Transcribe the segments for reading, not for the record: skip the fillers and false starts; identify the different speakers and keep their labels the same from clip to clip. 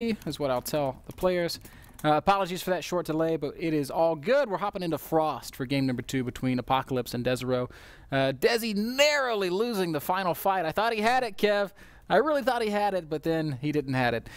Speaker 1: is what I'll tell the players. Apologies for that short delay, but it is all good. We're hopping into Frost for game number 2 between Apocalypse and Desrow. Desi narrowly losing the final fight. I thought he had it, Kev. I really thought he had it, but then he didn't have it.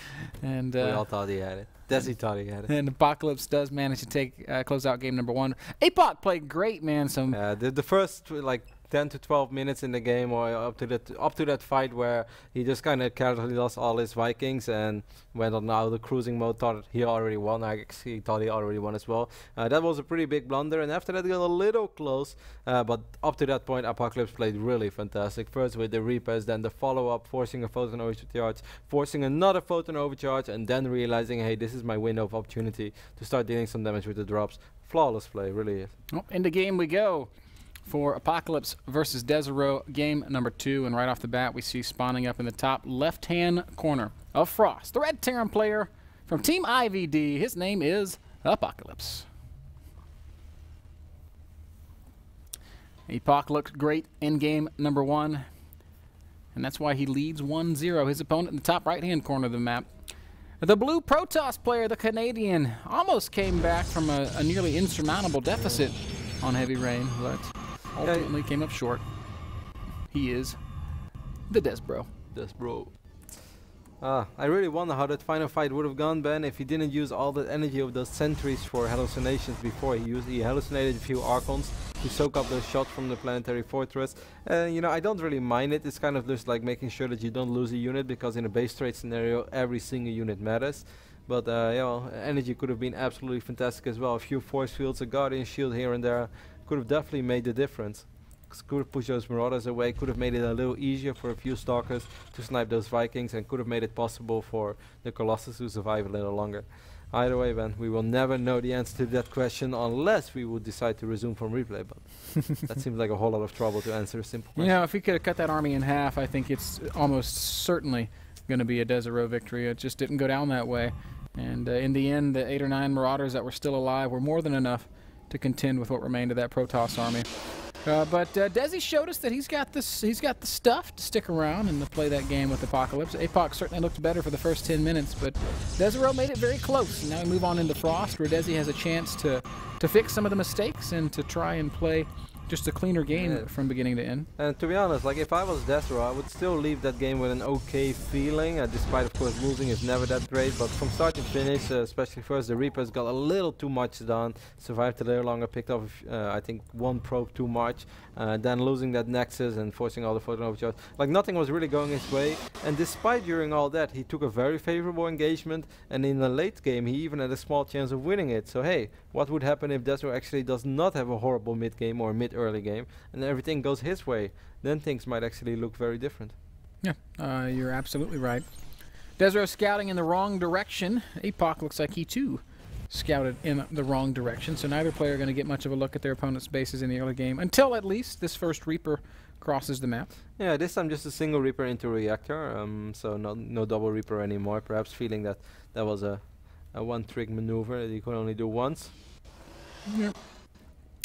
Speaker 1: And
Speaker 2: we all thought he had it. Desi thought he had it.
Speaker 1: And Apocalypse does manage to take close out game number 1. Apoc played great, man.
Speaker 2: The first like 10 to 12 minutes in the game, or up to that fight where he just kind of casually lost all his Vikings and went on now the cruising mode. Thought he already won. I actually thought he already won as well. That was a pretty big blunder, and after that got a little close. But up to that point, Apocalypse played really fantastic. First with the Reapers, then the follow-up, forcing a photon overcharge, forcing another photon overcharge, and then realizing, hey, this is my window of opportunity to start dealing some damage with the drops. Flawless play, really is.
Speaker 1: Well, into game we go for Apocalypse versus Desrow, game number 2. And right off the bat, we see spawning up in the top left-hand corner of Frost, the Red Terran player from Team IVD. His name is Apocalypse. Apoc looked great in game number 1, and that's why he leads 1-0 his opponent in the top right-hand corner of the map. The blue Protoss player, the Canadian, almost came back from a nearly insurmountable deficit on Heavy Rain, but ultimately came up short. He is the Desbro.
Speaker 2: I really wonder how that final fight would have gone, Ben, if he didn't use all the energy of those sentries for hallucinations before. He hallucinated a few Archons to soak up those shots from the planetary fortress. You know, I don't really mind it. It's kind of just like making sure that you don't lose a unit, because in a base trade scenario, every single unit matters. But yeah, well, energy could have been absolutely fantastic as well. A few force fields, a guardian shield here and there could have definitely made the difference. Could have pushed those Marauders away, could have made it a little easier for a few Stalkers to snipe those Vikings, and could have made it possible for the Colossus to survive a little longer. Either way, Ben, we will never know the answer to that question unless we would decide to resume from replay, but that seems like a whole lot of trouble to answer a simple question.
Speaker 1: You know, if we could have cut that army in half, I think it's almost certainly going to be a Desrow victory. It just didn't go down that way. And in the end, the 8 or 9 Marauders that were still alive were more than enough to contend with what remained of that Protoss army. But Desi showed us that he's got the stuff to stick around and to play that game with Apocalypse. Apoc certainly looked better for the first 10 minutes, but Desrow made it very close. And now we move on into Frost, where Desi has a chance to fix some of the mistakes and to try and play just a cleaner game from beginning to end.
Speaker 2: And to be honest, like if I was Desrow, I would still leave that game with an okay feeling, despite of course losing is never that great. But from start to finish, especially first, the Reapers got a little too much done, survived a little longer, picked off I think 1 probe too much, then losing that Nexus and forcing all the photon overcharge. Like nothing was really going his way, and despite during all that, he took a very favorable engagement, and in the late game he even had a small chance of winning it. So hey, what would happen if Desrow actually does not have a horrible mid game or mid-early game, and everything goes his way? Then things might actually look very different.
Speaker 1: Yeah, you're absolutely right. Desrow scouting in the wrong direction. Apoc looks like he too scouted in the wrong direction, so neither player are going to get much of a look at their opponent's bases in the early game, until at least this first Reaper crosses the map. Yeah,
Speaker 2: this time just a single Reaper into Reactor, so no double Reaper anymore, perhaps feeling that that was a one-trick maneuver that you could only do once.
Speaker 1: Yeah.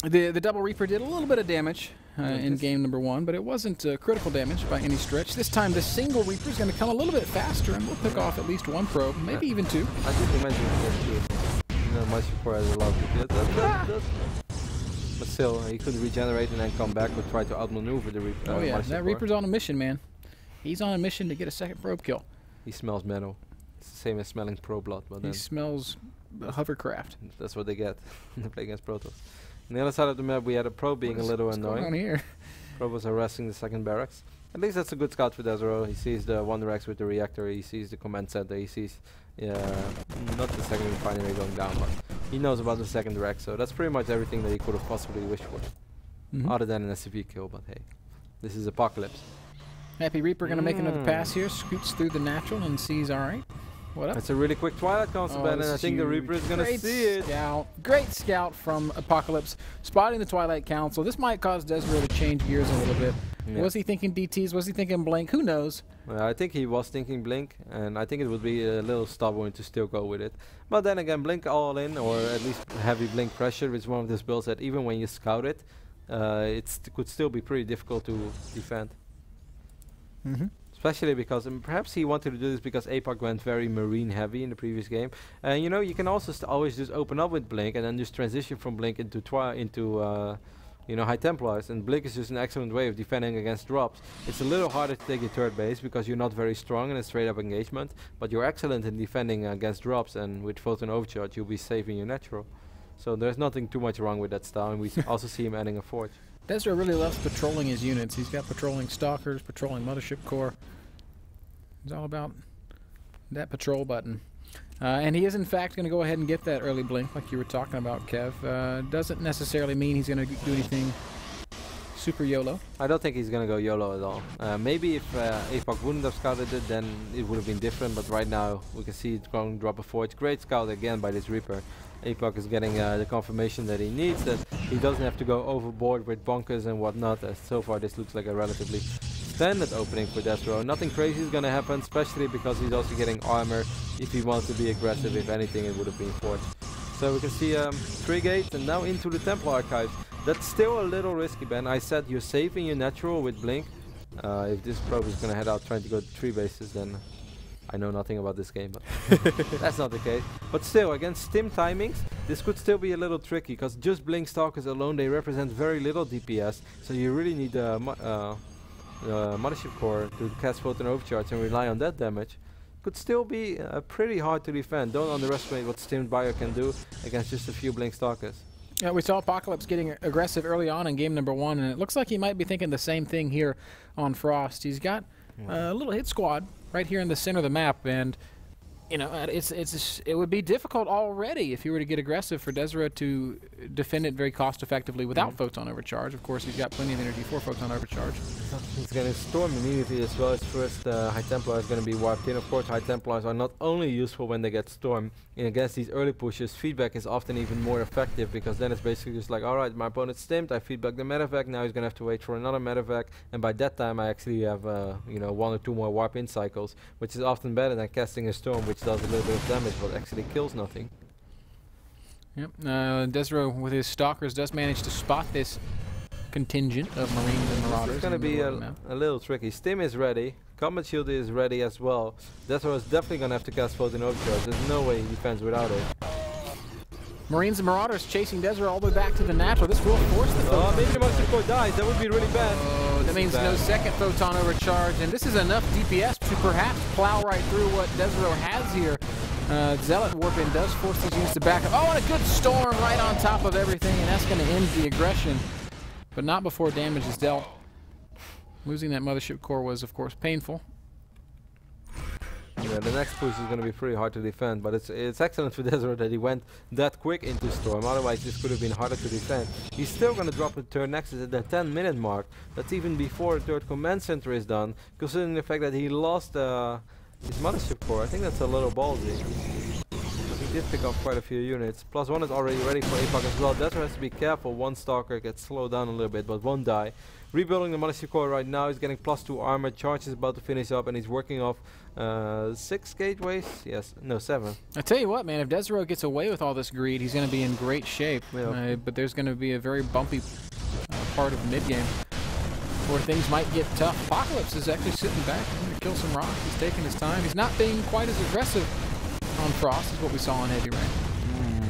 Speaker 1: The double Reaper did a little bit of damage in game number 1, but it wasn't critical damage by any stretch. This time the single Reaper is going to come a little bit faster, and we'll pick off at least 1 probe, maybe even 2.
Speaker 2: I think you mentioned that too. Much before I allowed to but still, he could regenerate and then come back or try to outmaneuver the Reaper.
Speaker 1: Oh yeah, that Reaper's on a mission, man. He's on a mission to get a 2nd probe kill.
Speaker 2: He smells metal. It's the same as smelling pro blood, but
Speaker 1: he smells hovercraft.
Speaker 2: That's what they get when they play against Protoss. On the other side of the map, we had a probe being a little annoying.
Speaker 1: What's going on here?
Speaker 2: Probe was harassing the 2nd barracks. At least that's a good scout for Desrow. He sees the Wonder X with the reactor, he sees the command center, he sees not the 2nd refinery going down, but he knows about the 2nd rack, so that's pretty much everything that he could have possibly wished for. Other than an SCV kill, but hey, this is Apocalypse.
Speaker 1: Happy Reaper gonna make another pass here, scoots through the natural and sees, alright, what up?
Speaker 2: That's a really quick Twilight Council, Ben, and I think the Reaper is gonna see it.
Speaker 1: Great scout from Apocalypse, spotting the Twilight Council. This might cause Desrow to change gears a little bit. Yeah. Was he thinking DTs? Was he thinking Blink? Who knows?
Speaker 2: I think he was thinking Blink, and I think it would be a little stubborn to still go with it. But then again, Blink all in, or at least heavy Blink pressure, is one of those builds that even when you scout it, it could still be pretty difficult to defend. especially because perhaps he wanted to do this because APOC went very marine heavy in the previous game. And you know, you can also always just open up with Blink and then just transition from Blink into you know, High Templars, and Blink is just an excellent way of defending against drops. It's a little harder to take your third base because you're not very strong in a straight up engagement, but you're excellent in defending against drops, and with Photon Overcharge you'll be safe in your natural. So there's nothing too much wrong with that style, and we also see him adding a Forge.
Speaker 1: Desrow really loves patrolling his units. He's got patrolling Stalkers, patrolling Mothership Core. It's all about that patrol button. And he is, in fact, going to go ahead and get that early Blink, like you were talking about, Kev. Doesn't necessarily mean he's going to do anything super YOLO.
Speaker 2: I don't think he's going to go YOLO at all. Maybe if APOC wouldn't have scouted it, then it would have been different. But right now, we can see it's going to drop a Forge. Great scout again by this Reaper. APOC is getting the confirmation that he needs, that he doesn't have to go overboard with bonkers and whatnot. As so far, this looks like a relatively standard opening for Desrow. Nothing crazy is going to happen, especially because he's also getting armor. If he wants to be aggressive, if anything, it would have been Forged. So we can see 3 gates and now into the Templar Archives. That's still a little risky, Ben. I said you're safe in your natural with Blink. If this probe is going to head out trying to go to 3 bases, then I know nothing about this game, but that's not the case. But still, against stim timings, this could still be a little tricky, because just Blink Stalkers alone, they represent very little DPS. So you really need Mothership Core to cast Photon Overcharge and rely on that damage. Could still be pretty hard to defend. Don't underestimate what Stimmed Bio can do against just a few Blink Stalkers.
Speaker 1: Yeah, we saw Apocalypse getting aggressive early on in game number 1, and it looks like he might be thinking the same thing here on Frost. He's got a little hit squad right here in the center of the map, and you know, it would be difficult already if he were to get aggressive for Desrow to defend it very cost effectively without Photon Overcharge. Of course, he's got plenty of energy for Photon Overcharge.
Speaker 2: He's going to Storm immediately as well. His first High Templar is going to be wiped in. Of course, High Templars are not only useful when they get Storm. And against these early pushes, feedback is often even more effective, because then it's basically just like, alright, my opponent's stimmed, I feedback the medevac, now he's going to have to wait for another medevac, and by that time I actually have you know, 1 or 2 more warp in cycles, which is often better than casting a Storm, which does a little bit of damage but actually kills nothing.
Speaker 1: Yep, Desrow with his Stalkers does manage to spot this contingent of Marines and Marauders.
Speaker 2: It's going to be a little tricky. Stim is ready, Combat Shield is ready as well. Desrow is definitely going to have to cast Photon Overcharge. There's no way he defends without it.
Speaker 1: Marines and Marauders chasing Desrow all the way back to the natural. This will force the
Speaker 2: Oh, maybe the Mothership Core dies. That would be really bad.
Speaker 1: Oh, that means no second Photon Overcharge, and this is enough DPS to perhaps plow right through what Desrow has here. Zealot Warp-In does force these units to back up. Oh, and a good Storm right on top of everything, and that's going to end the aggression. But not before damage is dealt. Losing that Mothership Core was, of course, painful.
Speaker 2: Yeah, the next push is going to be pretty hard to defend, but it's excellent for Desrow that he went that quick into Storm. Otherwise, this could have been harder to defend. He's still going to drop the third Nexus at the 10-minute mark. That's even before the third command center is done, considering the fact that he lost his Mothership Core. I think that's a little ballsy. He did pick up quite a few units. +1 is already ready for APOC as well. Desrow has to be careful. One Stalker gets slowed down a little bit, but won't die. Rebuilding the Mothership Core right now. He's getting +2 armor. Charge is about to finish up, and he's working off 6 gateways. Yes, no, 7.
Speaker 1: I tell you what, man, if Desrow gets away with all this greed, he's going to be in great shape. Yeah. But there's going to be a very bumpy part of mid-game where things might get tough. Apocalypse is actually sitting back. He's going to kill some rocks. He's taking his time. He's not being quite as aggressive on Frost is what we saw on Heavy Rain.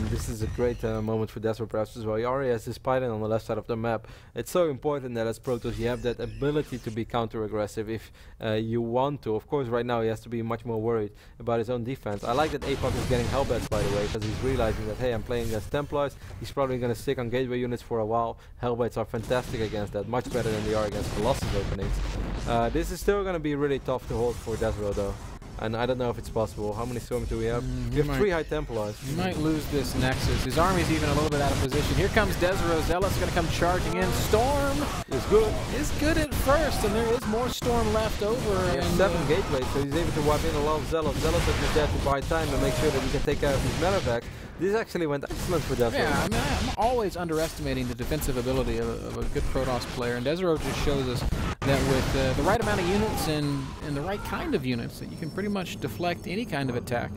Speaker 2: This is a great moment for Desrow perhaps as well. He already has this Python on the left side of the map. It's so important that as Protoss you have that ability to be counter-aggressive if you want to. Of course, right now he has to be much more worried about his own defense. I like that APOC is getting Hellbats, by the way, because he's realizing that, hey, I'm playing against Templars. He's probably going to stick on gateway units for a while. Hellbats are fantastic against that, much better than they are against Colossus openings. This is still going to be really tough to hold for Desrow, though. And I don't know if it's possible. How many Storms do we have? We have 3 High Templars.
Speaker 1: You might lose this Nexus. His army's even a little bit out of position. Here comes Desrow. Zealot's going to come charging in. Storm
Speaker 2: is good.
Speaker 1: Is good at first, and there is more Storm left over.
Speaker 2: He has 7 gateways, so he's able to wipe in a lot of Zealot. Zealot is there to buy time and make sure that he can take care of his medevac. This actually went excellent for Desrow.
Speaker 1: Yeah, I mean, I'm always underestimating the defensive ability of a good Protoss player, and Desrow just shows us that with the right amount of units and the right kind of units, that you can pretty much deflect any kind of attack,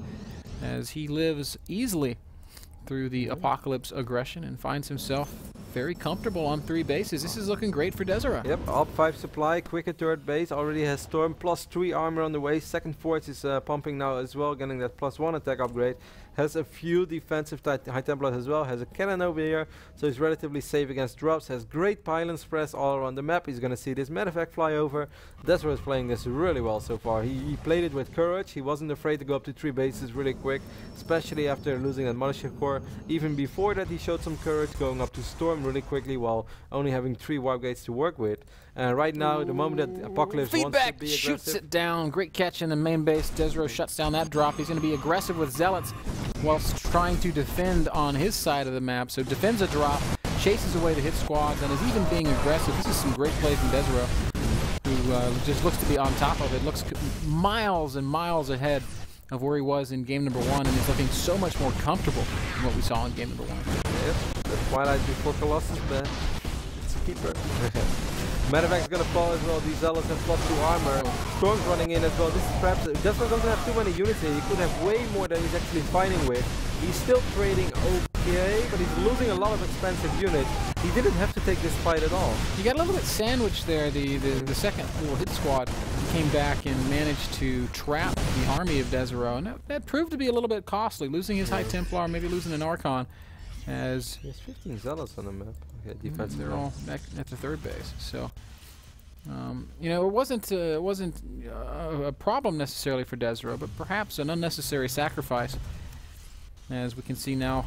Speaker 1: as he lives easily through the Apocalypse aggression and finds himself very comfortable on 3 bases. This is looking great for Desrow.
Speaker 2: Yep, up 5 supply, quicker third base, already has Storm, +3 armor on the way. Second force is pumping now as well, getting that +1 attack upgrade. Has a few defensive High Templars as well, has a cannon over here, so he's relatively safe against drops. Has great pylons press all around the map. He's going to see this medevac fly over. Desrow is playing this really well so far. He played it with courage. He wasn't afraid to go up to 3 bases really quick, especially after losing that Mothership Core. Even before that, he showed some courage, going up to Storm really quickly while only having 3 warp gates to work with. Right now, the moment that Apocalypse wants to be aggressive,
Speaker 1: shoots it down. Great catch in the main base. Desrow shuts down that drop. He's going to be aggressive with Zealots whilst trying to defend on his side of the map. So defends a drop, chases away the hit squads, and is even being aggressive. This is some great play from Desrow, who just looks to be on top of it. Looks miles and miles ahead of where he was in game number 1, and is looking so much more comfortable than what we saw in game number 1.
Speaker 2: Yep, the Twilight before Colossus, man. It's a keeper. Medevac's gonna fall as well. These Zealots have +2 armor. Storm's running in as well. This is perhaps Desrow doesn't have too many units here. He could have way more than he's actually fighting with. He's still trading okay, but he's losing a lot of expensive units. He didn't have to take this fight at all.
Speaker 1: He got a little bit sandwiched there. The second little hit squad came back and managed to trap the army of Desrow, and that proved to be a little bit costly. Losing his High Templar, maybe losing an Archon, as
Speaker 2: he has 15 Zealots on the map. Okay, defense there.
Speaker 1: Well, back at the third base. So, you know, it wasn't a problem necessarily for Desrow, but perhaps an unnecessary sacrifice. As we can see now,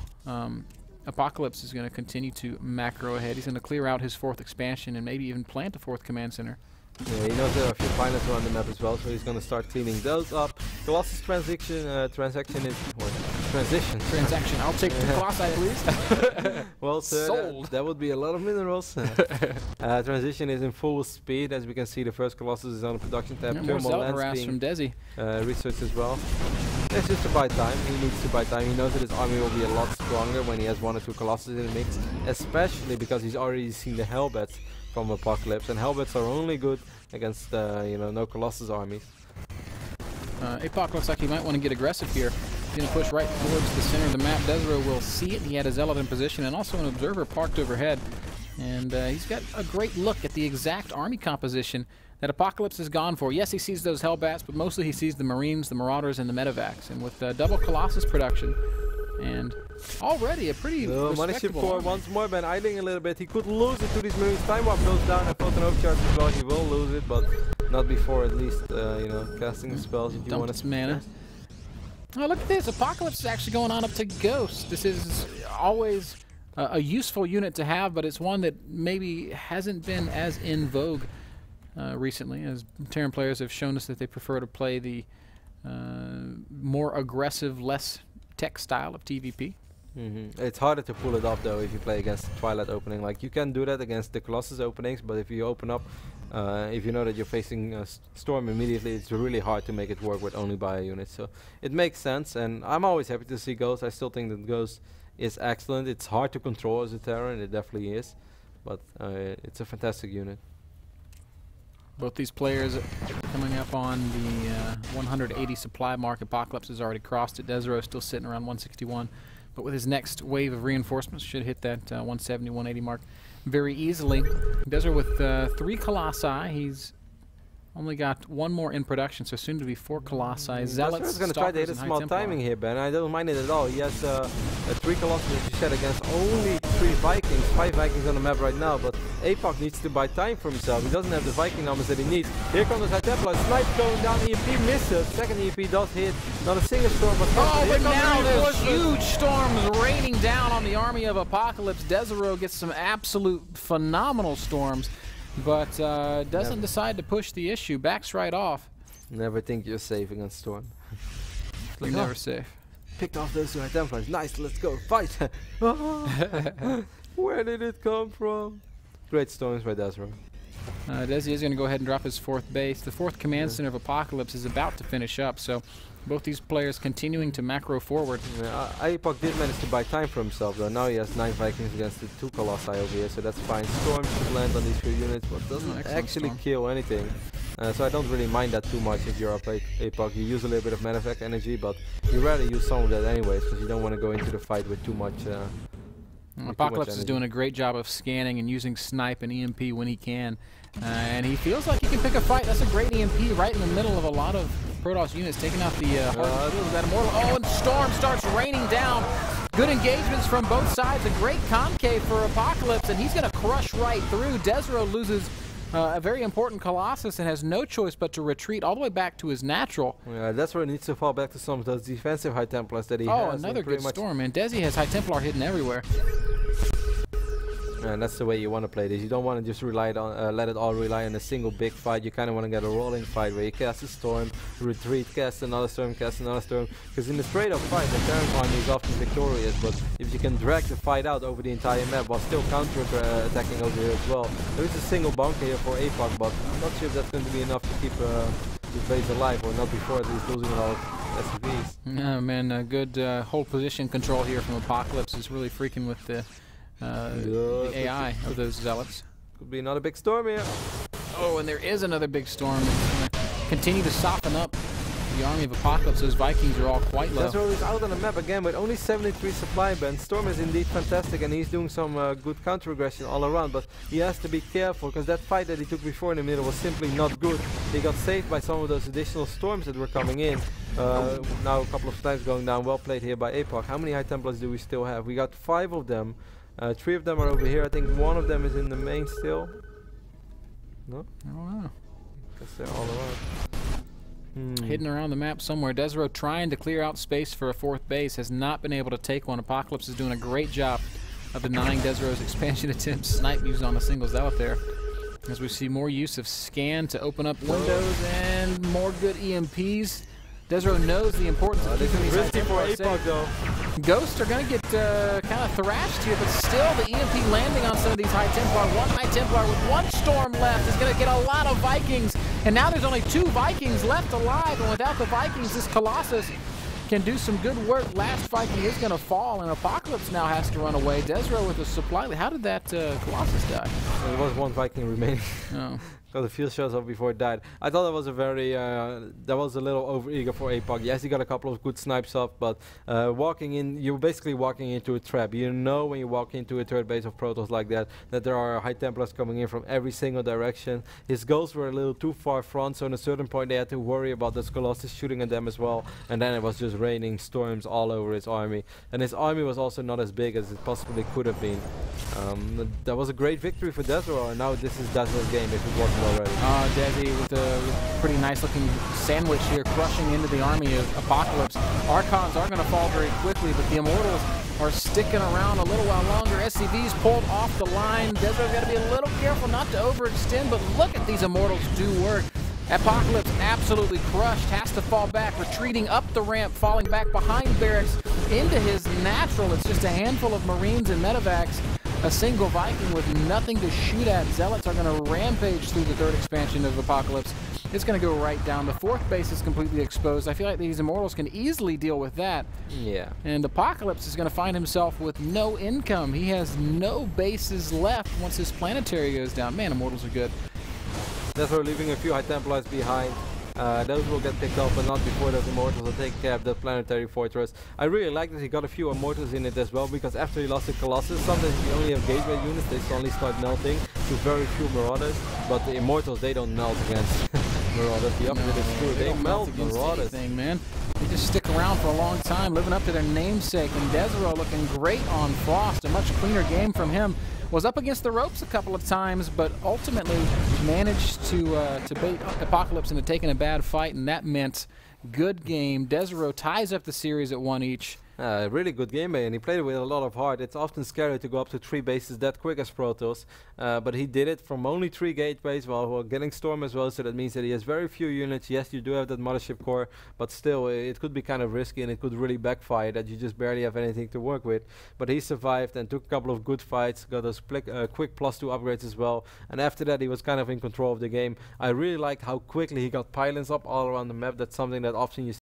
Speaker 1: Apocalypse is going to continue to macro ahead. He's going to clear out his 4th expansion and maybe even plant a 4th command center.
Speaker 2: Yeah, he knows there are a few pilots around the map as well, so he's going to start cleaning those up. Colossus transaction is transaction.
Speaker 1: I'll take 2 Colossi, please.
Speaker 2: Well, sir,
Speaker 1: sold.
Speaker 2: That would be a lot of minerals. Transition is in full speed, as we can see. The first Colossus is on the production tab.
Speaker 1: More Zealot harass from Desi.
Speaker 2: Research as well. It's just to buy time. He needs to buy time. He knows that his army will be a lot stronger when he has 1 or 2 Colossus in the mix, especially because he's already seen the Hellbats from Apocalypse, and Hellbats are only good against you know, no Colossus armies.
Speaker 1: Apoc looks like he might want to get aggressive here. He's going to push right towards the center of the map. Desrow will see it. He had a Zealot in position and also an Observer parked overhead. And he's got a great look at the exact army composition that Apocalypse has gone for. Yes, he sees those Hellbats, but mostly he sees the Marines, the Marauders, and the Medevacs. And with double Colossus production, and already a pretty
Speaker 2: Mothership Core once more, been idling a little bit. He could lose it to these Marines. Time Warp goes down and Photon Overcharge as well. He will lose it, but not before at least, you know, casting the spells if you want to.
Speaker 1: Mana. Oh, look at this. Apocalypse is actually going on up to Ghost. This is always a useful unit to have, but it's one that maybe hasn't been as in vogue recently, as Terran players have shown us that they prefer to play the more aggressive, less tech style of TVP.
Speaker 2: It's harder to pull it off though if you play against the Twilight opening. Like, you can do that against the Colossus openings, but if you open up, if you know that you're facing Storm immediately, it's really hard to make it work with only bio units. So it makes sense, and I'm always happy to see Ghost. I still think that Ghost is excellent. It's hard to control as a Terran, it definitely is, but it's a fantastic unit.
Speaker 1: Both these players coming up on the 180 supply mark. Apocalypse has already crossed it. Desrow is still sitting around 161. But with his next wave of reinforcements, should hit that 170, 180 mark very easily. Desrow with 3 Colossi. He's only got 1 more in production, so soon to be 4 Colossi. Zealots
Speaker 2: is going to try to hit a small timing here, Ben. I don't mind it at all. He has 3 Colossus, as you said, against only 3 Vikings. 5 Vikings on the map right now, but Apoc needs to buy time for himself. He doesn't have the Viking numbers that he needs. Here comes the High Templar. Snipe going down. EMP misses. Second EMP does hit. Not a single storm, but
Speaker 1: but now there's huge storms raining down on the army of Apocalypse. Desrow gets some absolute phenomenal storms, but doesn't decide to push the issue. Backs right off.
Speaker 2: Never think you're safe against Storm.
Speaker 1: You're never safe.
Speaker 2: Picked off those 2 High Templars. Nice, let's go. Fight. Where did it come from? Great storms by Desrow.
Speaker 1: Desi is going to go ahead and drop his 4th base. The 4th command center of Apocalypse is about to finish up, so both these players continuing to macro forward.
Speaker 2: Apoc did manage to buy time for himself though. Now he has 9 Vikings against the 2 Colossi over here, so that's fine. Storm should land on these few units, but doesn't actually kill anything. So I don't really mind that too much if you're up Apoc. You use a little bit of medevac energy, but you rather use some of that anyways, because you don't want to go into the fight with too much
Speaker 1: Apocalypse is doing a great job of scanning and using snipe and EMP when he can. And he feels like he can pick a fight. That's a great EMP right in the middle of a lot of Protoss units, taking out the that Immortal. Oh, and Storm starts raining down. Good engagements from both sides. A great concave for Apocalypse, and he's going to crush right through. Desrow loses a very important Colossus and has no choice but to retreat all the way back to his natural.
Speaker 2: Yeah, that's where he needs to fall back to some of those defensive High Templars that he has.
Speaker 1: Oh, another good storm, man. Desi has High Templar hidden everywhere.
Speaker 2: And that's the way you want to play this. You don't want to just rely on, let it all rely on a single big fight. You kind of want to get a rolling fight where you cast a storm, retreat, cast another storm, cast another storm. Because in the straight-up fight, the Terran army is often victorious. But if you can drag the fight out over the entire map while still counter-attacking over here as well. There is a single bunker here for APOC, but I'm not sure if that's going to be enough to keep the base alive, or not before at least losing a lot of SCVs.
Speaker 1: Oh man, good hold position control here from Apocalypse is really freaking with the AI of those zealots.
Speaker 2: Could be another big storm here.
Speaker 1: Oh, and there is another big storm. It's going to continue to soften up the army of Apocalypse. Those Vikings are all quite low.
Speaker 2: Desrow is out on the map again with only 73 supply bands. Storm is indeed fantastic, and he's doing some good counter-aggression all around, but he has to be careful because that fight that he took before in the middle was simply not good. He got saved by some of those additional storms that were coming in. Now a couple of times going down. Well played here by APOC. How many High Templars do we still have? We got 5 of them. 3 of them are over here. I think one of them is in the main still. No?
Speaker 1: I don't know.
Speaker 2: Guess they're all around.
Speaker 1: Hidden around the map somewhere. Desrow trying to clear out space for a 4th base. Has not been able to take one. Apocalypse is doing a great job of denying Desrow's expansion attempts. Snipe used on a single zealot there. As we see more use of scan to open up windows and more good EMPs. Desrow knows the importance of keeping these High Templars safe. Ghosts are going to get kind of thrashed here, but still the EMP landing on some of these High Templar. One High Templar with 1 storm left is going to get a lot of Vikings. And now there's only 2 Vikings left alive, and without the Vikings, this Colossus can do some good work. Last Viking is going to fall, and Apocalypse now has to run away. Desrow with a supply. How did that Colossus die?
Speaker 2: There was 1 Viking remaining.
Speaker 1: Oh.
Speaker 2: Got a few shots off before it died. I thought that was a very, that was a little over-eager for APOC. Yes, he got a couple of good snipes off, but walking in, you're basically walking into a trap. You know when you walk into a third base of Protoss like that there are High Templars coming in from every single direction. His goals were a little too far front, so at a certain point they had to worry about the Colossus shooting at them as well. And then it was just raining storms all over his army. And his army was also not as big as it possibly could have been. That was a great victory for Desrow, and now this is Desrow's game if it wasn't already.
Speaker 1: Desi with a pretty nice looking sandwich here, crushing into the army of Apocalypse. Archons are going to fall very quickly, but the Immortals are sticking around a little while longer. SCVs pulled off the line. Desrow's got to be a little careful not to overextend, but look at these Immortals do work. Apocalypse absolutely crushed, has to fall back, retreating up the ramp, falling back behind barracks into his natural. It's just a handful of Marines and medevacs. A single Viking with nothing to shoot at. Zealots are going to rampage through the 3rd expansion of Apocalypse. It's going to go right down. The 4th base is completely exposed. I feel like these Immortals can easily deal with that.
Speaker 2: Yeah.
Speaker 1: And Apocalypse is going to find himself with no income. He has no bases left once his planetary goes down. Man, Immortals are good.
Speaker 2: Desrow leaving a few High Templars behind. Those will get picked up, but not before those Immortals will take care of the planetary fortress. I really like that he got a few Immortals in it as well, because after he lost the Colossus, sometimes you only have gateway units, they suddenly start melting to very few Marauders, but the Immortals, they don't melt against Marauders. The opposite is true, they melt Marauders.
Speaker 1: Anything, man. They just stick around for a long time, living up to their namesake, and Desrow looking great on Frost. A much cleaner game from him. Was up against the ropes a couple of times, but ultimately managed to bait Apocalypse into taking a bad fight, and that meant good game. Desrow ties up the series at 1 each.
Speaker 2: Really good game, and he played it with a lot of heart. It's often scary to go up to 3 bases that quick as Protoss, but he did it from only 3 gateways while getting Storm as well, so that means that he has very few units. Yes, you do have that Mothership core, but still it could be kind of risky and it could really backfire that you just barely have anything to work with. But he survived and took a couple of good fights, got those quick +2 upgrades as well, and after that he was kind of in control of the game. I really liked how quickly he got pylons up all around the map. That's something that often you